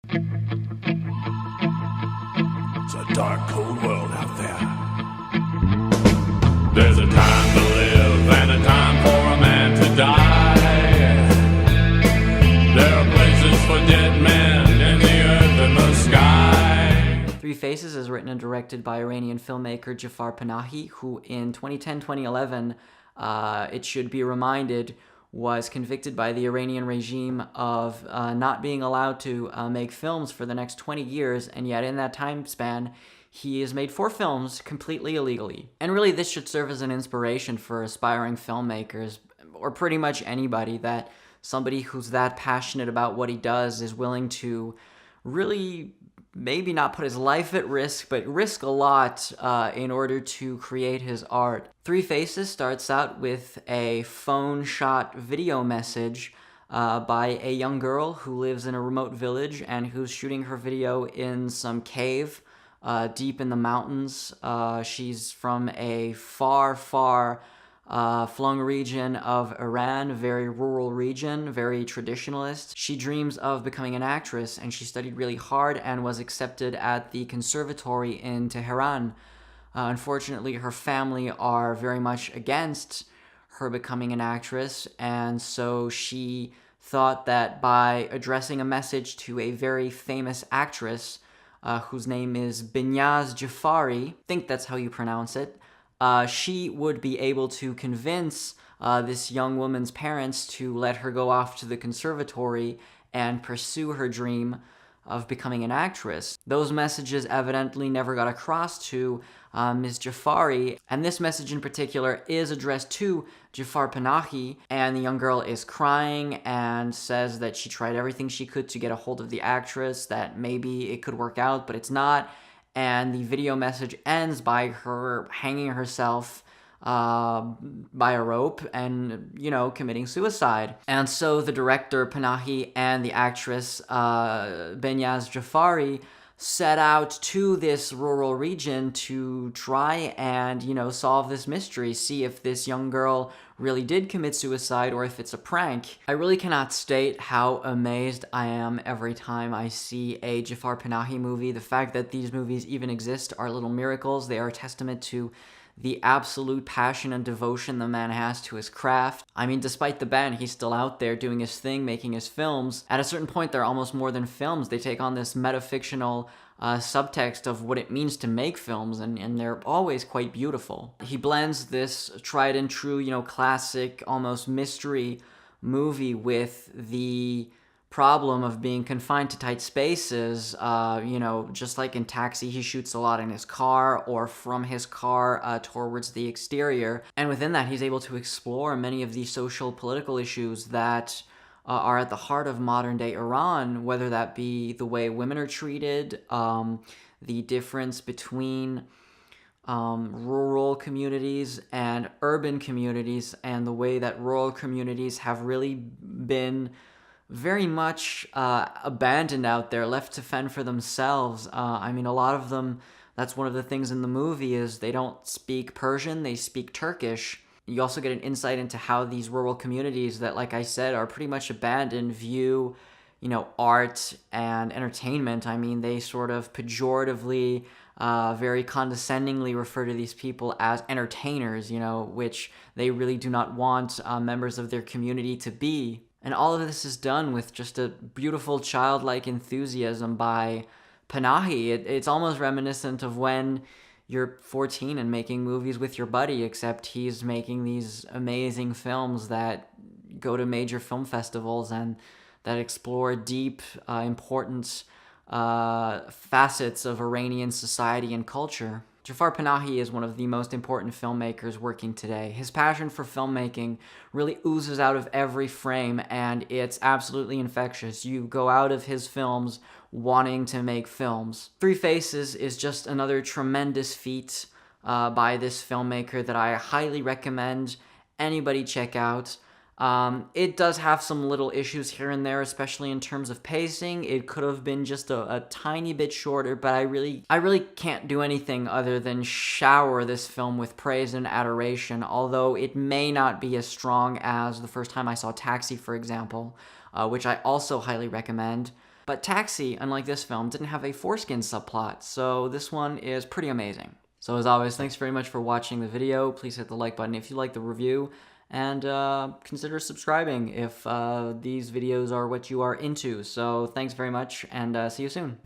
It's a dark, cold world out there. There's a time to live and a time for a man to die. There are places for dead men in the earth and the sky. Three Faces is written and directed by Iranian filmmaker Jafar Panahi, who in 2010-2011, it should be reminded, was convicted by the Iranian regime of not being allowed to make films for the next 20 years, and yet in that time span, he has made 4 films completely illegally. And really, this should serve as an inspiration for aspiring filmmakers, or pretty much anybody, that somebody who's that passionate about what he does is willing to really maybe not put his life at risk, but risk a lot in order to create his art. Three Faces starts out with a phone-shot video message by a young girl who lives in a remote village and who's shooting her video in some cave deep in the mountains. She's from a far, far flung region of Iran, a very rural region, very traditionalist. She dreams of becoming an actress, and she studied really hard and was accepted at the conservatory in Tehran. Unfortunately, her family are very much against her becoming an actress, and so she thought that by addressing a message to a very famous actress, whose name is Behnaz Jafari, I think that's how you pronounce it, she would be able to convince this young woman's parents to let her go off to the conservatory and pursue her dream of becoming an actress. Those messages evidently never got across to Ms. Jafari, and this message in particular is addressed to Jafar Panahi, and the young girl is crying and says that she tried everything she could to get a hold of the actress, that maybe it could work out, but it's not. And the video message ends by her hanging herself by a rope and, committing suicide. And so the director, Panahi, and the actress, Behnaz Jafari, set out to this rural region to try and, solve this mystery, see if this young girl really did commit suicide or if it's a prank. I really cannot state how amazed I am every time I see a Jafar Panahi movie. The fact that these movies even exist are little miracles. They are a testament to the absolute passion and devotion the man has to his craft. I mean, despite the ban, he's still out there doing his thing, making his films. At a certain point, they're almost more than films. They take on this metafictional subtext of what it means to make films, and they're always quite beautiful. He blends this tried and true, classic, almost mystery movie with the problem of being confined to tight spaces. Just like in Taxi, he shoots a lot in his car or from his car towards the exterior. And within that, he's able to explore many of the social, political issues that are at the heart of modern-day Iran, whether that be the way women are treated, the difference between rural communities and urban communities, and the way that rural communities have really been very much abandoned out there, left to fend for themselves. A lot of them, that's one of the things in the movie, is they don't speak Persian, they speak Turkish. You also get an insight into how these rural communities that, like I said, are pretty much abandoned, view, art and entertainment. They sort of pejoratively, very condescendingly refer to these people as entertainers, which they really do not want members of their community to be. And all of this is done with just a beautiful childlike enthusiasm by Panahi. It's almost reminiscent of when you're 14 and making movies with your buddy, except he's making these amazing films that go to major film festivals and that explore deep, important facets of Iranian society and culture. Jafar Panahi is one of the most important filmmakers working today. His passion for filmmaking really oozes out of every frame, and it's absolutely infectious. You go out of his films wanting to make films. Three Faces is just another tremendous feat by this filmmaker that I highly recommend anybody check out. It does have some little issues here and there, especially in terms of pacing. It could have been just a tiny bit shorter, but I really can't do anything other than shower this film with praise and adoration, although it may not be as strong as the first time I saw Taxi, for example, which I also highly recommend. But Taxi, unlike this film, didn't have a foreskin subplot, so this one is pretty amazing. So as always, thanks very much for watching the video. Please hit the like button if you like the review, and consider subscribing if these videos are what you are into. So thanks very much, and see you soon.